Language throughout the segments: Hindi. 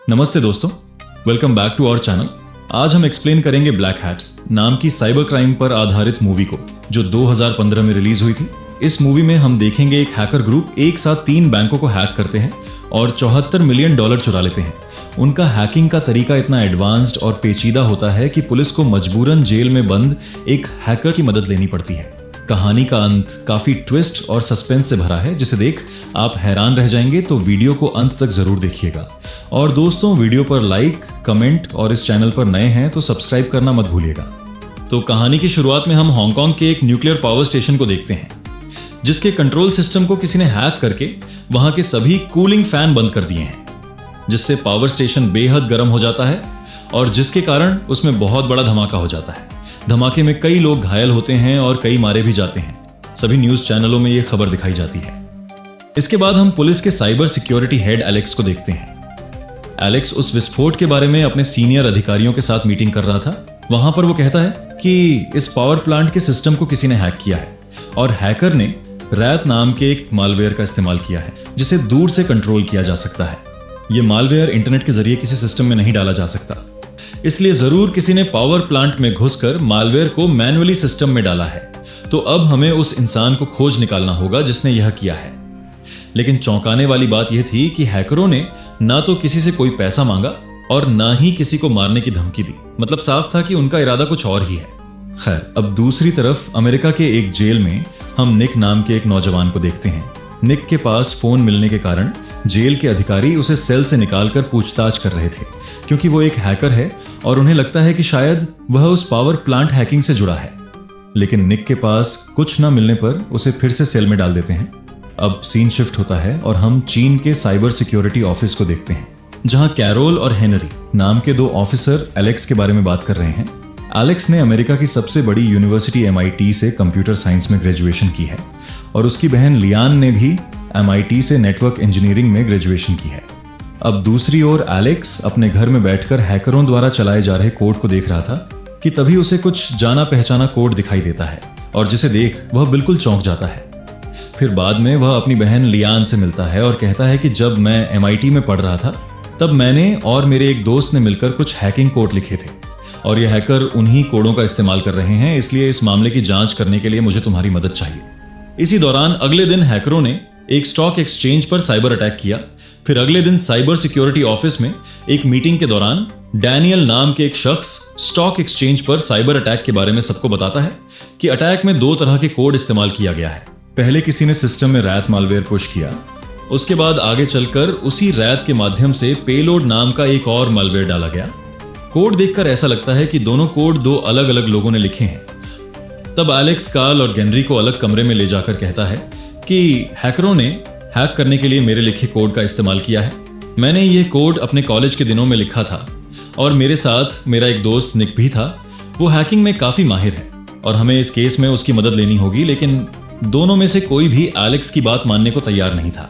नमस्ते दोस्तों, welcome back to our channel. आज हम एक्सप्लेन करेंगे ब्लैक हैट नाम की साइबर क्राइम पर आधारित मूवी को, जो 2015 में रिलीज हुई थी। इस मूवी में हम देखेंगे एक हैकर ग्रुप एक साथ 3 बैंकों को हैक करते हैं और $74 मिलियन चुरा लेते हैं। उनका हैकिंग का तरीका इतना एडवांस्ड और पेचीदा होता है कि पुलिस को मजबूरन जेल में बंद एक हैकर की मदद लेनी पड़ती है। कहानी का अंत काफी ट्विस्ट और सस्पेंस से भरा है, जिसे देख आप हैरान रह जाएंगे, तो वीडियो को अंत तक जरूर देखिएगा। और दोस्तों, वीडियो पर लाइक, कमेंट और इस चैनल पर नए हैं तो सब्सक्राइब करना मत भूलिएगा। तो कहानी की शुरुआत में हम हांगकांग के एक न्यूक्लियर पावर स्टेशन को देखते हैं, जिसके कंट्रोल सिस्टम को किसी ने हैक करके वहां के सभी कूलिंग फैन बंद कर दिए हैं, जिससे पावर स्टेशन बेहद गर्म हो जाता है और जिसके कारण उसमें बहुत बड़ा धमाका हो जाता है। धमाके में कई लोग घायल होते हैं और कई मारे भी जाते हैं। सभी न्यूज चैनलों में यह खबर दिखाई जाती है। इसके बाद हम पुलिस के साइबर सिक्योरिटी हेड एलेक्स को देखते हैं। एलेक्स उस विस्फोट के बारे में अपने सीनियर अधिकारियों के साथ मीटिंग कर रहा था। वहां पर वो कहता है कि इस पावर प्लांट के सिस्टम को किसी ने हैक किया है और हैकर ने रैत नाम के एक मालवेयर का इस्तेमाल किया है, जिसे दूर से कंट्रोल किया जा सकता है। यह मालवेयर इंटरनेट के जरिए किसी सिस्टम में नहीं डाला जा सकता, इसलिए जरूर किसी ने पावर प्लांट में घुसकर मालवेयर को मैन्युअली सिस्टम में डाला है। तो अब हमें उस इंसान को खोज निकालना होगा जिसने यह किया है। लेकिन चौंकाने वाली बात यह थी कि हैकरों ने ना तो किसी से कोई पैसा मांगा और ना ही किसी को मारने की धमकी दी। मतलब साफ था कि उनका इरादा कुछ और ही है। खैर, अब दूसरी तरफ अमेरिका के एक जेल में हम निक नाम के एक नौजवान को देखते हैं। निक के पास फोन मिलने के कारण जेल के अधिकारी उसे सेल से निकालकर पूछताछ कर रहे थे, क्योंकि वो एक हैकर है और उन्हें लगता है कि शायद वह उस पावर प्लांट हैकिंग से जुड़ा है। लेकिन निक के पास कुछ न मिलने पर उसे फिर से सेल में डाल देते हैं। अब सीन शिफ्ट होता है और हम चीन के साइबर सिक्योरिटी ऑफिस को देखते हैं, जहां कैरोल और हेनरी नाम के 2 ऑफिसर एलेक्स के बारे में बात कर रहे हैं। एलेक्स ने अमेरिका की सबसे बड़ी यूनिवर्सिटी MIT से कंप्यूटर साइंस में ग्रेजुएशन की है और उसकी बहन लियान ने भी MIT से नेटवर्क इंजीनियरिंग में ग्रेजुएशन की है। अब दूसरी ओर एलेक्स अपने घर में बैठकर हैकरों द्वारा चलाए जा रहे कोड को देख रहा था कि तभी उसे कुछ जाना पहचाना कोड दिखाई देता है और जिसे देख वह बिल्कुल चौंक जाता है। फिर बाद में वह अपनी बहन लियान से मिलता है और कहता है कि जब मैं MIT में पढ़ रहा था तब मैंने और मेरे एक दोस्त ने मिलकर कुछ हैकिंग कोड लिखे थे और ये हैकर उन्हीं कोडों का इस्तेमाल कर रहे हैं, इसलिए इस मामले की जांच करने के लिए मुझे तुम्हारी मदद चाहिए। इसी दौरान अगले दिन हैकरों ने एक स्टॉक एक्सचेंज पर साइबर अटैक किया। फिर अगले दिन साइबर सिक्योरिटी ऑफिस में एक मीटिंग के दौरान डैनियल नाम के एक शख्स स्टॉक एक्सचेंज पर साइबर अटैक के बारे में सबको बताता है कि अटैक में 2 तरह के कोड इस्तेमाल किया गया है। पहले किसी ने सिस्टम में रैत मालवेयर पुश किया, उसके बाद आगे चलकर उसी रैत के माध्यम से पेलोड नाम का एक और मालवेयर डाला गया। कोड देखकर ऐसा लगता है कि दोनों कोड 2 अलग अलग लोगों ने लिखे हैं। तब एलेक्स कार्ल और गेनरी को अलग कमरे में ले जाकर कहता है कि हैकरों ने हैक करने के लिए मेरे लिखे कोड का इस्तेमाल किया है। मैंने ये कोड अपने कॉलेज के दिनों में लिखा था और मेरे साथ मेरा एक दोस्त निक भी था। वो हैकिंग में काफी माहिर है और हमें इस केस में उसकी मदद लेनी होगी, लेकिन दोनों में से कोई भी एलेक्स की बात मानने को तैयार नहीं था।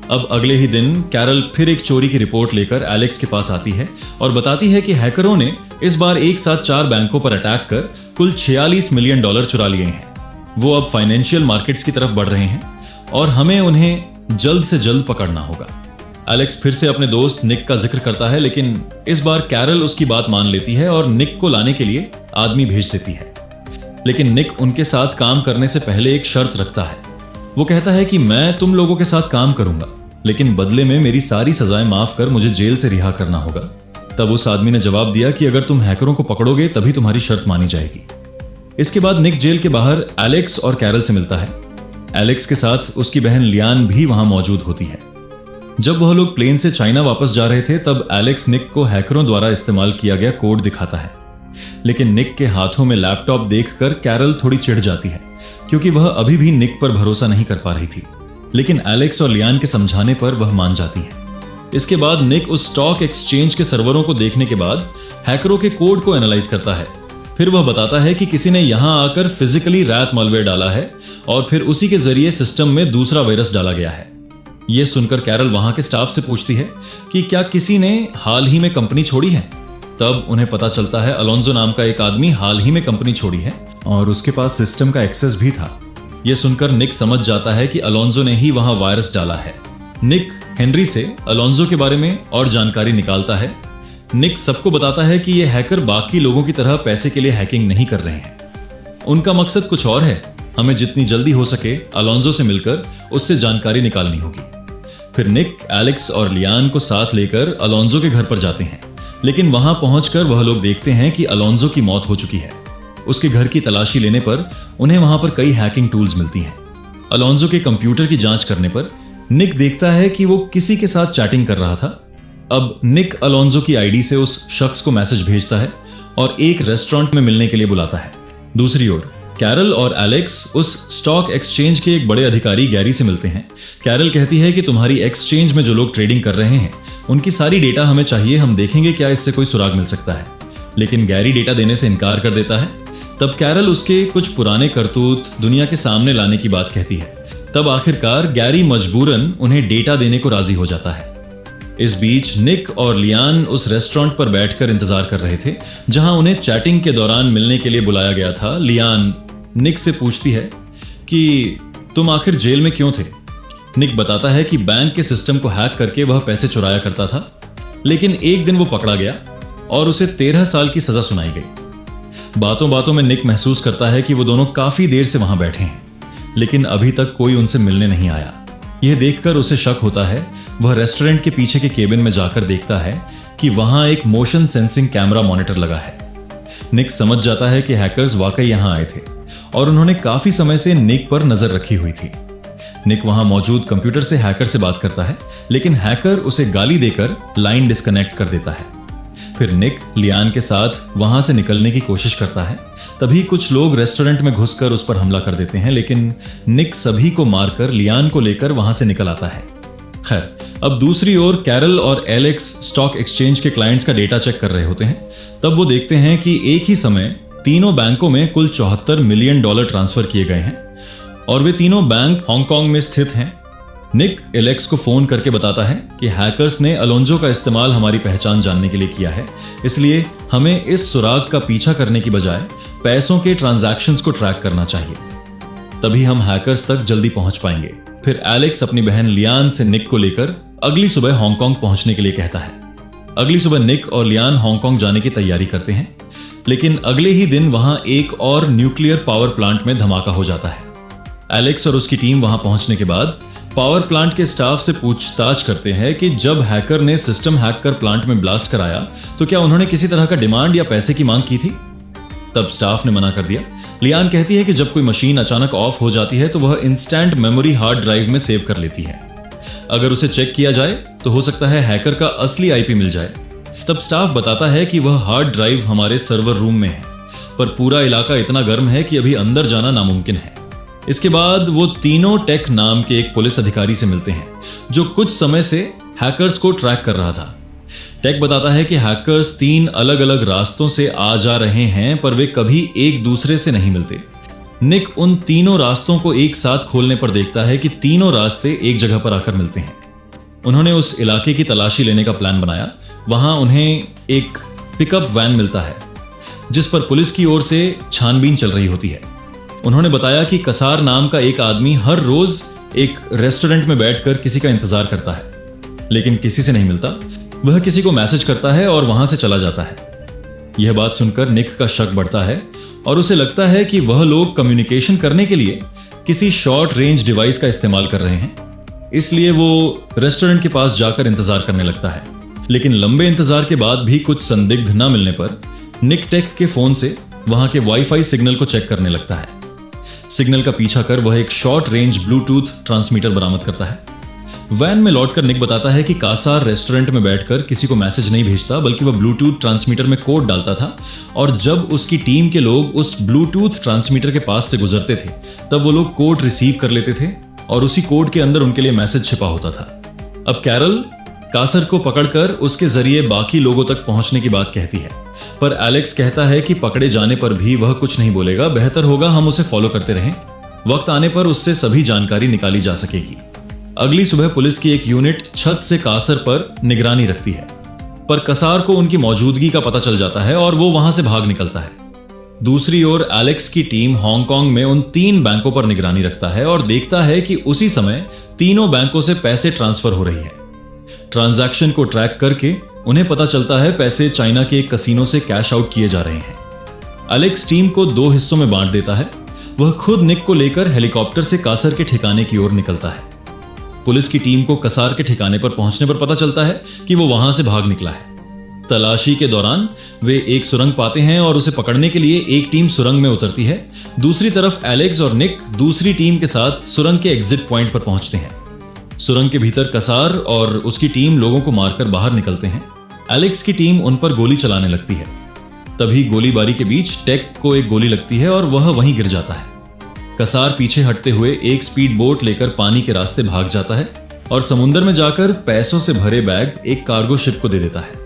अब अगले ही दिन कैरल फिर एक चोरी की रिपोर्ट लेकर एलेक्स के पास आती है और बताती है कि हैकरों ने इस बार एक साथ 4 बैंकों पर अटैक कर कुल $46 मिलियन चुरा लिए हैं। वो अब फाइनेंशियल मार्केट्स की तरफ बढ़ रहे हैं और हमें उन्हें जल्द से जल्द पकड़ना होगा। एलेक्स फिर से अपने दोस्त निक का जिक्र करता है, लेकिन इस बार कैरल उसकी बात मान लेती है और निक को लाने के लिए आदमी भेज देती है। लेकिन निक उनके साथ काम करने से पहले एक शर्त रखता है। वो कहता है कि मैं तुम लोगों के साथ काम करूंगा, लेकिन बदले में मेरी सारी सजाएं माफ कर मुझे जेल से रिहा करना होगा। तब उस आदमी ने जवाब दिया कि अगर तुम हैकरों को पकड़ोगे तभी तुम्हारी शर्त मानी जाएगी। इसके बाद निक जेल के बाहर एलेक्स और कैरल से मिलता है। एलेक्स के साथ उसकी बहन लियान भी वहां मौजूद होती है। जब वह लोग प्लेन से चाइना वापस जा रहे थे तब एलेक्स निक को हैकरों द्वारा इस्तेमाल किया गया कोड दिखाता है। लेकिन निक के हाथों में लैपटॉप देखकर कैरल थोड़ी चिढ़ जाती है, क्योंकि वह अभी भी निक पर भरोसा नहीं कर पा रही थी। लेकिन एलेक्स और लियान के समझाने पर वह मान जाती है। इसके बाद निक उस स्टॉक एक्सचेंज के सर्वरों को देखने के बाद हैकरों के कोड को एनालाइज करता है। फिर वह बताता है कि किसी ने यहां आकर फिजिकली रैत मालवेयर डाला है और फिर उसी के जरिए सिस्टम में दूसरा वायरस डाला गया है। यह सुनकर कैरल वहां के स्टाफ से पूछती है कि क्या किसी ने हाल ही में कंपनी छोड़ी है। तब उन्हें पता चलता है अलोंजो नाम का एक आदमी हाल ही में कंपनी छोड़ी है और उसके पास सिस्टम का एक्सेस भी था। यह सुनकर निक समझ जाता है कि अलोंजो ने ही वहां वायरस डाला है। निक हेनरी से अलोंजो के बारे में और जानकारी निकालता है। निक सबको बताता है कि ये हैकर बाकी लोगों की तरह पैसे के लिए हैकिंग नहीं कर रहे हैं, उनका मकसद कुछ और है। हमें जितनी जल्दी हो सके अलोंजो से मिलकर उससे जानकारी निकालनी होगी। फिर निक, एलेक्स और लियान को साथ लेकर अलोंजो के घर पर जाते हैं, लेकिन वहां पहुंचकर वह लोग देखते हैं कि अलोंजो की मौत हो चुकी है। उसके घर की तलाशी लेने पर उन्हें वहां पर कई हैकिंग टूल्स मिलती हैं। अलोंजो के कंप्यूटर की जांच करने पर निक देखता है कि वो किसी के साथ चैटिंग कर रहा था। अब निक अलोंजो की आईडी से उस शख्स को मैसेज भेजता है और एक रेस्टोरेंट में मिलने के लिए बुलाता है। दूसरी ओर कैरल और एलेक्स उस स्टॉक एक्सचेंज के एक बड़े अधिकारी गैरी से मिलते हैं। कैरल कहती है कि तुम्हारी एक्सचेंज में जो लोग ट्रेडिंग कर रहे हैं उनकी सारी डेटा हमें चाहिए, हम देखेंगे क्या इससे कोई सुराग मिल सकता है। लेकिन गैरी डेटा देने से इनकार कर देता है। तब कैरल उसके कुछ पुराने करतूत दुनिया के सामने लाने की बात कहती है। तब आखिरकार गैरी मजबूरन उन्हें डेटा देने को राजी हो जाता है। इस बीच निक और लियान उस रेस्टोरेंट पर बैठकर इंतजार कर रहे थे जहां उन्हें चैटिंग के दौरान मिलने के लिए बुलाया गया था। लियान निक से पूछती है कि तुम आखिर जेल में क्यों थे। निक बताता है कि बैंक के सिस्टम को हैक करके वह पैसे चुराया करता था, लेकिन एक दिन वो पकड़ा गया और उसे 13 साल की सजा सुनाई गई। बातों बातों में निक महसूस करता है कि वो दोनों काफी देर से वहां बैठे हैं, लेकिन अभी तक कोई उनसे मिलने नहीं आया। यह देखकर उसे शक होता है। वह रेस्टोरेंट के पीछे के केबिन में जाकर देखता है कि वहां एक मोशन सेंसिंग कैमरा मॉनिटर लगा है। निक समझ जाता है कि हैकर्स वाकई यहां आए थे और उन्होंने काफी समय से निक पर नजर रखी हुई थी। निक वहां मौजूद कंप्यूटर से हैकर से बात करता है, लेकिन हैकर उसे गाली देकर लाइन डिस्कनेक्ट कर देता है। फिर निक लियान के साथ वहां से निकलने की कोशिश करता है। तभी कुछ लोग रेस्टोरेंट में घुसकर उस पर हमला कर देते हैं, लेकिन निक सभी को मारकर लियान को लेकर वहां से निकल आता है। खैर, अब दूसरी ओर कैरल और एलेक्स स्टॉक एक्सचेंज के क्लाइंट्स का डेटा चेक कर रहे होते हैं। तब वो देखते हैं कि एक ही समय तीनों बैंकों में कुल $74 मिलियन ट्रांसफर किए गए हैं और वे तीनों बैंक हांगकांग में स्थित हैं। निक एलेक्स को फोन करके बताता है कि हैकर्स ने अलोंजो का इस्तेमाल हमारी पहचान जानने के लिए किया है, इसलिए हमें इस सुराग का पीछा करने की बजाय पैसों के ट्रांजैक्शंस को ट्रैक करना चाहिए, तभी हम हैकर्स तक जल्दी पहुंच पाएंगे। फिर एलेक्स अपनी बहन लियान से निक को लेकर अगली सुबह हांगकांग पहुंचने के लिए कहता है। अगली सुबह निक और लियान हांगकांग जाने की तैयारी करते हैं, लेकिन अगले ही दिन वहां एक और न्यूक्लियर पावर प्लांट में धमाका हो जाता है। एलेक्स और उसकी टीम वहां पहुंचने के बाद पावर प्लांट के स्टाफ से पूछताछ करते हैं कि जब हैकर ने सिस्टम हैक कर प्लांट में ब्लास्ट कराया तो क्या उन्होंने किसी तरह का डिमांड या पैसे की मांग की थी। तब स्टाफ ने मना कर दिया। लियान कहती है कि जब कोई मशीन अचानक ऑफ हो जाती है तो वह इंस्टेंट मेमोरी हार्ड ड्राइव में सेव कर लेती है। अगर उसे चेक किया जाए तो हो सकता है हैकर का असली आईपी मिल जाए। तब स्टाफ बताता है कि वह हार्ड ड्राइव हमारे सर्वर रूम में है, पर पूरा इलाका इतना गर्म है कि अभी अंदर जाना नामुमकिन है। इसके बाद वो तीनों टेक नाम के एक पुलिस अधिकारी से मिलते हैं जो कुछ समय से हैकर्स को ट्रैक कर रहा था। टेक बताता है कि हैकर्स 3 अलग अलग रास्तों से आ जा रहे हैं, पर वे कभी एक दूसरे से नहीं मिलते। निक उन तीनों रास्तों को एक साथ खोलने पर देखता है कि तीनों रास्ते एक जगह पर आकर मिलते हैं। उन्होंने उस इलाके की तलाशी लेने का प्लान बनाया। वहां उन्हें एक पिकअप वैन मिलता है जिस पर पुलिस की ओर से छानबीन चल रही होती है। उन्होंने बताया कि कसार नाम का एक आदमी हर रोज एक रेस्टोरेंट में बैठकर किसी का इंतजार करता है, लेकिन किसी से नहीं मिलता। वह किसी को मैसेज करता है और वहां से चला जाता है। यह बात सुनकर निक का शक बढ़ता है और उसे लगता है कि वह लोग कम्युनिकेशन करने के लिए किसी शॉर्ट रेंज डिवाइस का इस्तेमाल कर रहे हैं, इसलिए वो रेस्टोरेंट के पास जाकर इंतजार करने लगता है। लेकिन लंबे इंतजार के बाद भी कुछ संदिग्ध न मिलने पर निक टेक के फोन से वहां के वाईफाई सिग्नल को चेक करने लगता है। सिग्नल का पीछा कर वह एक शॉर्ट रेंज ब्लूटूथ ट्रांसमीटर बरामद करता है। वैन में लौटकर निक बताता है कि कासार रेस्टोरेंट में बैठकर किसी को मैसेज नहीं भेजता, बल्कि वह ब्लूटूथ ट्रांसमीटर में कोड डालता था, और जब उसकी टीम के लोग उस ब्लूटूथ ट्रांसमीटर के पास से गुजरते थे तब वो लोग कोड रिसीव कर लेते थे और उसी कोड के अंदर उनके लिए मैसेज छिपा होता था। अब कैरल कासर को पकड़कर उसके जरिए बाकी लोगों तक पहुंचने की बात कहती है, पर एलेक्स कहता है कि पकड़े जाने पर भी वह कुछ नहीं बोलेगा, बेहतर होगा हम उसे फॉलो करते रहें। वक्त आने पर उससे सभी जानकारी निकाली जा सकेगी। अगली सुबह पुलिस की एक यूनिट छत से कासर पर निगरानी रखती है, पर कसार को उनकी मौजूदगी का पता चल जाता है और वो वहां से भाग निकलता है। दूसरी ओर एलेक्स की टीम हांगकांग में उन 3 बैंकों पर निगरानी रखता है और देखता है कि उसी समय तीनों बैंकों से पैसे ट्रांसफर हो रही है। ट्रांजैक्शन को ट्रैक करके उन्हें पता चलता है पैसे चाइना के एक कसीनो से कैश आउट किए जा रहे हैं। एलेक्स टीम को 2 हिस्सों में बांट देता है। वह खुद निक को लेकर हेलीकॉप्टर से कासर के ठिकाने की ओर निकलता है। पुलिस की टीम को कसार के ठिकाने पर पहुंचने पर पता चलता है कि वो वहां से भाग निकला है। तलाशी के दौरान वे एक सुरंग पाते हैं और उसे पकड़ने के लिए एक टीम सुरंग में उतरती है। दूसरी तरफ एलेक्स और निक दूसरी टीम के साथ सुरंग के एग्जिट पॉइंट पर पहुंचते हैं। सुरंग के भीतर कसार और उसकी टीम लोगों को मारकर बाहर निकलते हैं। एलेक्स की टीम उन पर गोली चलाने लगती है। तभी गोलीबारी के बीच टेक को एक गोली लगती है और वह वहीं गिर जाता है। कसार पीछे हटते हुए एक स्पीड बोट लेकर पानी के रास्ते भाग जाता है और समुद्र में जाकर पैसों से भरे बैग एक कार्गो शिप को दे देता है।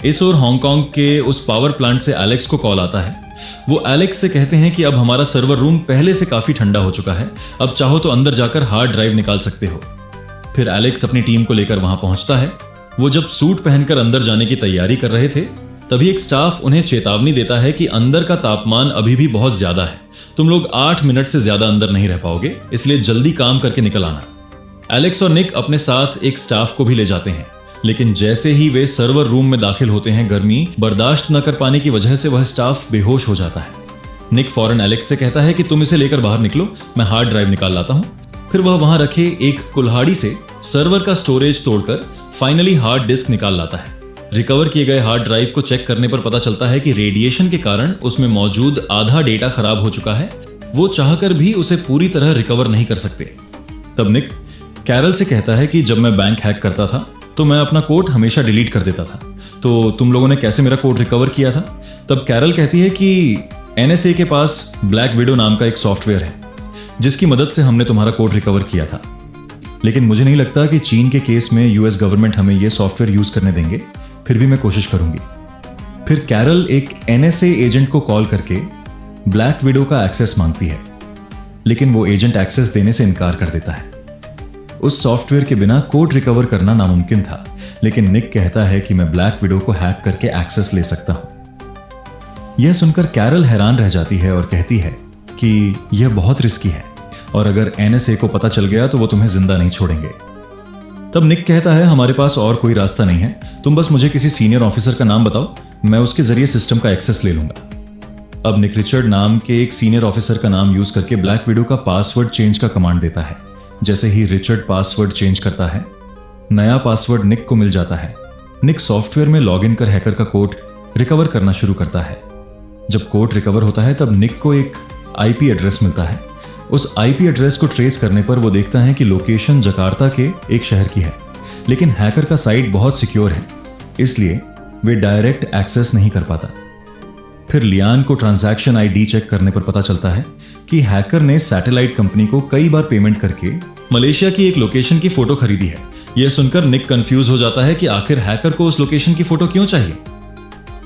इस ओर हांगकांग के उस पावर प्लांट से एलेक्स को कॉल आता है। वो एलेक्स से कहते हैं कि अब हमारा सर्वर रूम पहले से काफी ठंडा हो चुका है, अब चाहो तो अंदर जाकर हार्ड ड्राइव निकाल सकते हो। फिर एलेक्स अपनी टीम को लेकर वहां पहुंचता है। वो जब सूट पहनकर अंदर जाने की तैयारी कर रहे थे, तभी एक स्टाफ उन्हें चेतावनी देता है कि अंदर का तापमान अभी भी बहुत ज्यादा है, तुम लोग 8 मिनट से ज्यादा अंदर नहीं रह पाओगे, इसलिए जल्दी काम करके निकल आना। एलेक्स और निक अपने साथ एक स्टाफ को भी ले जाते हैं, लेकिन जैसे ही वे सर्वर रूम में दाखिल होते हैं, गर्मी बर्दाश्त न कर पाने की वजह से वह स्टाफ बेहोश हो जाता है। निक फौरन एलेक्स से कहता है कि तुम इसे लेकर बाहर निकलो, मैं हार्ड ड्राइव निकाल लाता हूं। फिर वह वहां रखे एक कुल्हाड़ी से सर्वर का स्टोरेज तोड़कर फाइनली हार्ड डिस्क निकाल लाता है। रिकवर किए गए हार्ड ड्राइव को चेक करने पर पता चलता है कि रेडिएशन के कारण उसमें मौजूद आधा डेटा खराब हो चुका है। वो चाहकर भी उसे पूरी तरह रिकवर नहीं कर सकते। तब निक कैरल से कहता है कि जब मैं बैंक हैक करता था तो मैं अपना कोड हमेशा डिलीट कर देता था, तो तुम लोगों ने कैसे मेरा कोड रिकवर किया था? तब कैरल कहती है कि NSA के पास ब्लैक विडो नाम का एक सॉफ्टवेयर है जिसकी मदद से हमने तुम्हारा कोड रिकवर किया था, लेकिन मुझे नहीं लगता कि चीन के केस में US गवर्नमेंट हमें यह सॉफ्टवेयर यूज करने देंगे, फिर भी मैं कोशिश करूंगी। फिर कैरल एक NSA एजेंट को कॉल करके ब्लैक विडो का एक्सेस मांगती है, लेकिन वो एजेंट एक्सेस देने से इनकार कर देता है। उस सॉफ्टवेयर के बिना कोड रिकवर करना नामुमकिन था, लेकिन निक कहता है कि मैं ब्लैक विडो को हैक करके एक्सेस ले सकता हूं। यह सुनकर कैरल हैरान रह जाती है और कहती है कि यह बहुत रिस्की है और अगर NSA को पता चल गया तो वो तुम्हें जिंदा नहीं छोड़ेंगे। तब निक कहता है हमारे पास और कोई रास्ता नहीं है, तुम बस मुझे किसी सीनियर ऑफिसर का नाम बताओ, मैं उसके जरिए सिस्टम का एक्सेस ले लूंगा। अब निक रिचर्ड नाम के एक सीनियर ऑफिसर का नाम यूज करके ब्लैक विडो का पासवर्ड चेंज का कमांड देता है। जैसे ही रिचर्ड पासवर्ड चेंज करता है, नया पासवर्ड निक को मिल जाता है। निक सॉफ्टवेयर में लॉग इन कर हैकर का कोड रिकवर करना शुरू करता है। जब कोड रिकवर होता है तब निक को एक IP एड्रेस मिलता है। उस IP एड्रेस को ट्रेस करने पर वो देखता है कि लोकेशन जकार्ता के एक शहर की है, लेकिन हैकर का साइट बहुत सिक्योर है, इसलिए वे डायरेक्ट एक्सेस नहीं कर पाता। फिर लियान को ट्रांजैक्शन ID चेक करने पर पता चलता है कि हैकर ने सैटेलाइट कंपनी को कई बार पेमेंट करके मलेशिया की एक लोकेशन की फोटो खरीदी है। यह सुनकर निक कंफ्यूज हो जाता है कि आखिर हैकर को उस लोकेशन की फोटो क्यों चाहिए।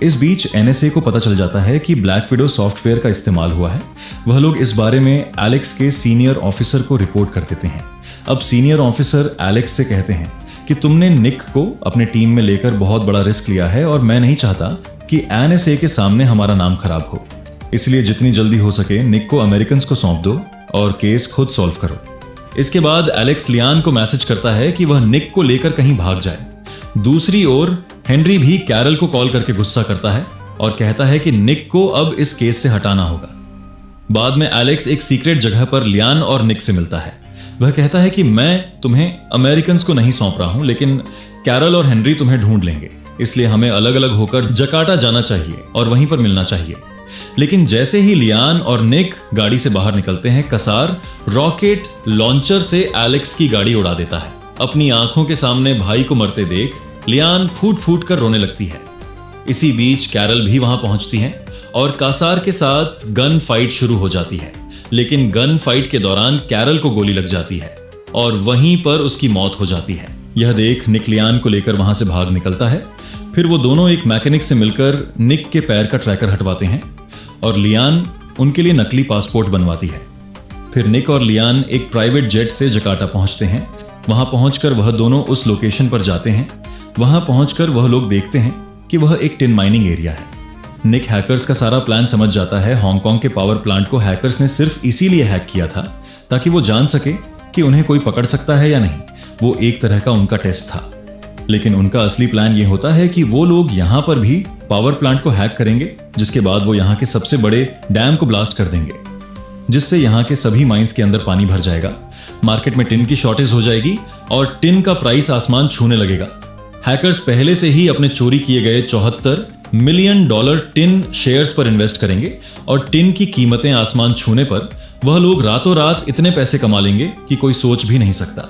इस बीच NSA को पता चल जाता है कि ब्लैक विडो सॉफ्टवेयर का इस्तेमाल हुआ है। वह लोग इस बारे में एलेक्स के सीनियर ऑफिसर को रिपोर्ट कर देते हैं। अब सीनियर ऑफिसर एलेक्स से कहते हैं कि तुमने निक को अपने टीम में लेकर बहुत बड़ा रिस्क लिया है और मैं नहीं चाहता कि NSA के सामने हमारा नाम खराब हो, इसलिए जितनी जल्दी हो सके निक को अमेरिकन्स को सौंप दो और केस खुद सॉल्व करो। इसके बाद एलेक्स लियान को मैसेज करता है कि वह निक को लेकर कहीं भाग जाए। दूसरी ओर हेनरी भी कैरल को कॉल करके गुस्सा करता है और कहता है कि निक को अब इस केस से हटाना होगा। बाद में एलेक्स एक सीक्रेट जगह पर लियान और निक से मिलता है। वह कहता है कि मैं तुम्हें अमेरिकन्स को नहीं सौंप रहा हूं, लेकिन कैरल और हेनरी तुम्हें ढूंढ लेंगे, इसलिए हमें अलग अलग होकर जकार्ता जाना चाहिए और वहीं पर मिलना चाहिए। लेकिन जैसे ही लियान और निक गाड़ी से बाहर निकलते हैं, कसार रॉकेट लॉन्चर से एलेक्स की गाड़ी उड़ा देता है। अपनी आंखों के सामने भाई को मरते देख लियान फूट फूट कर रोने लगती है। इसी बीच कैरल भी वहां पहुंचती है और कासार के साथ गन फाइट शुरू हो जाती है, लेकिन गन फाइट के दौरान कैरल को गोली लग जाती है और वहीं पर उसकी मौत हो जाती है। यह देख निक लियान को लेकर वहां से भाग निकलता है। फिर वो दोनों एक मैकेनिक से मिलकर निक के पैर का ट्रैकर हटवाते हैं और लियान उनके लिए नकली पासपोर्ट बनवाती है। फिर निक और लियान एक प्राइवेट जेट से जकार्ता पहुंचते हैं। वहां पहुंचकर वह दोनों उस लोकेशन पर जाते हैं। वहां पहुंचकर वह लोग देखते हैं कि वह एक टिन माइनिंग एरिया है। निक हैकर्स का सारा प्लान समझ जाता है। हांगकांग के पावर प्लांट को हैकर्स ने सिर्फ इसीलिए हैक किया था ताकि वो जान सके कि उन्हें कोई पकड़ सकता है या नहीं। वो एक तरह का उनका टेस्ट था। लेकिन उनका असली प्लान ये होता है कि वो लोग यहाँ पर भी पावर प्लांट को हैक करेंगे, जिसके बाद वो यहाँ के सबसे बड़े डैम को ब्लास्ट कर देंगे, जिससे यहाँ के सभी माइंस के अंदर पानी भर जाएगा। मार्केट में टिन की शॉर्टेज हो जाएगी और टिन का प्राइस आसमान छूने लगेगा। हैकर्स पहले से ही अपने चोरी किए गए $74 मिलियन टिन शेयर्स पर इन्वेस्ट करेंगे और टिन की कीमतें आसमान छूने पर वह लोग रातों रात इतने पैसे कमा लेंगे कि कोई सोच भी नहीं सकता।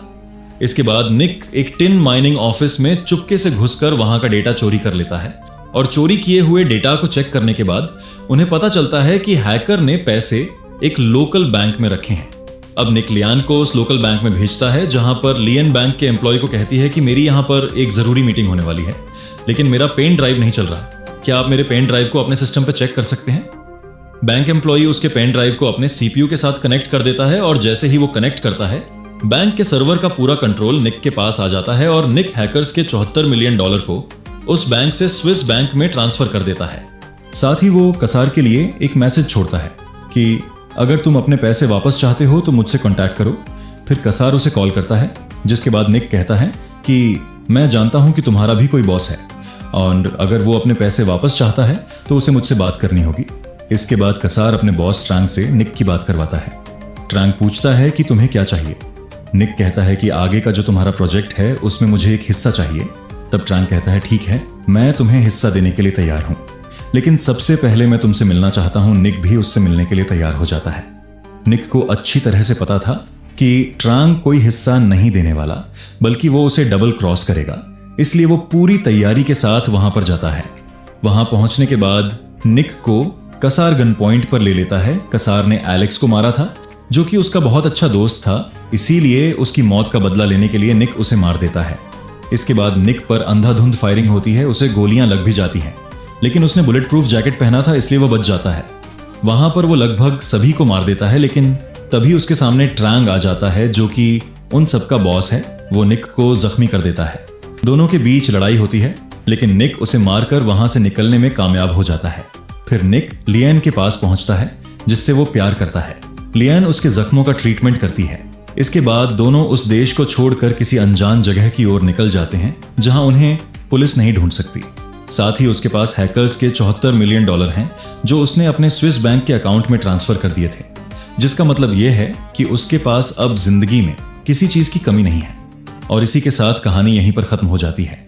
इसके बाद निक एक टिन माइनिंग ऑफिस में चुपके से घुसकर वहां का डेटा चोरी कर लेता है और चोरी किए हुए डेटा को चेक करने के बाद उन्हें पता चलता है कि हैकर ने पैसे एक लोकल बैंक में रखे हैं। अब निक लियान को उस लोकल बैंक में भेजता है, जहां पर लियन बैंक के एम्प्लॉय को कहती है कि मेरी यहां पर एक जरूरी मीटिंग होने वाली है, लेकिन मेरा पेन ड्राइव नहीं चल रहा, क्या आप मेरे पेन ड्राइव को अपने सिस्टम पर चेक कर सकते हैं। बैंक एम्प्लॉय उसके पेन ड्राइव को अपने सीपीयू के साथ कनेक्ट कर देता है और जैसे ही वो कनेक्ट करता है, बैंक के सर्वर का पूरा कंट्रोल निक के पास आ जाता है और निक हैकर्स के $74 मिलियन को उस बैंक से स्विस बैंक में ट्रांसफर कर देता है। साथ ही वो कसार के लिए एक मैसेज छोड़ता है कि अगर तुम अपने पैसे वापस चाहते हो तो मुझसे कांटेक्ट करो। फिर कसार उसे कॉल करता है, जिसके बाद निक कहता है कि मैं जानता हूं कि तुम्हारा भी कोई बॉस है और अगर वो अपने पैसे वापस चाहता है तो उसे मुझसे बात करनी होगी। इसके बाद कसार अपने बॉस ट्रांग से निक की बात करवाता है। ट्रांग पूछता है कि तुम्हें क्या चाहिए। निक कहता है कि आगे का जो तुम्हारा प्रोजेक्ट है उसमें मुझे एक हिस्सा चाहिए। तब ट्रांग कहता है ठीक है, मैं तुम्हें हिस्सा देने के लिए तैयार हूं, लेकिन सबसे पहले मैं तुमसे मिलना चाहता हूं। निक भी उससे मिलने के लिए तैयार हो जाता है। निक को अच्छी तरह से पता था कि ट्रांग कोई हिस्सा नहीं देने वाला, बल्कि वो उसे डबल क्रॉस करेगा, इसलिए वो पूरी तैयारी के साथ वहां पर जाता है। वहां पहुंचने के बाद निक को कसार गन पॉइंट पर ले लेता है। कसार ने एलेक्स को मारा था, जो कि उसका बहुत अच्छा दोस्त था, इसीलिए उसकी मौत का बदला लेने के लिए निक उसे मार देता है। इसके बाद निक पर अंधाधुंध फायरिंग होती है, उसे गोलियां लग भी जाती हैं, लेकिन उसने बुलेट प्रूफ जैकेट पहना था इसलिए वो बच जाता है। वहां पर वो लगभग सभी को मार देता है, लेकिन तभी उसके सामने ट्रांग आ जाता है, जो कि उन सबका बॉस है। वो निक को जख्मी कर देता है। दोनों के बीच लड़ाई होती है, लेकिन निक उसे मारकर वहां से निकलने में कामयाब हो जाता है। फिर निक लियन के पास पहुंचता है, जिससे वो प्यार करता है। लियन उसके जख्मों का ट्रीटमेंट करती है। इसके बाद दोनों उस देश को छोड़कर किसी अनजान जगह की ओर निकल जाते हैं, जहां उन्हें पुलिस नहीं ढूंढ सकती। साथ ही उसके पास हैकर्स के $74 मिलियन हैं, जो उसने अपने स्विस बैंक के अकाउंट में ट्रांसफर कर दिए थे, जिसका मतलब यह है कि उसके पास अब जिंदगी में किसी चीज की कमी नहीं है। और इसी के साथ कहानी यहीं पर खत्म हो जाती है।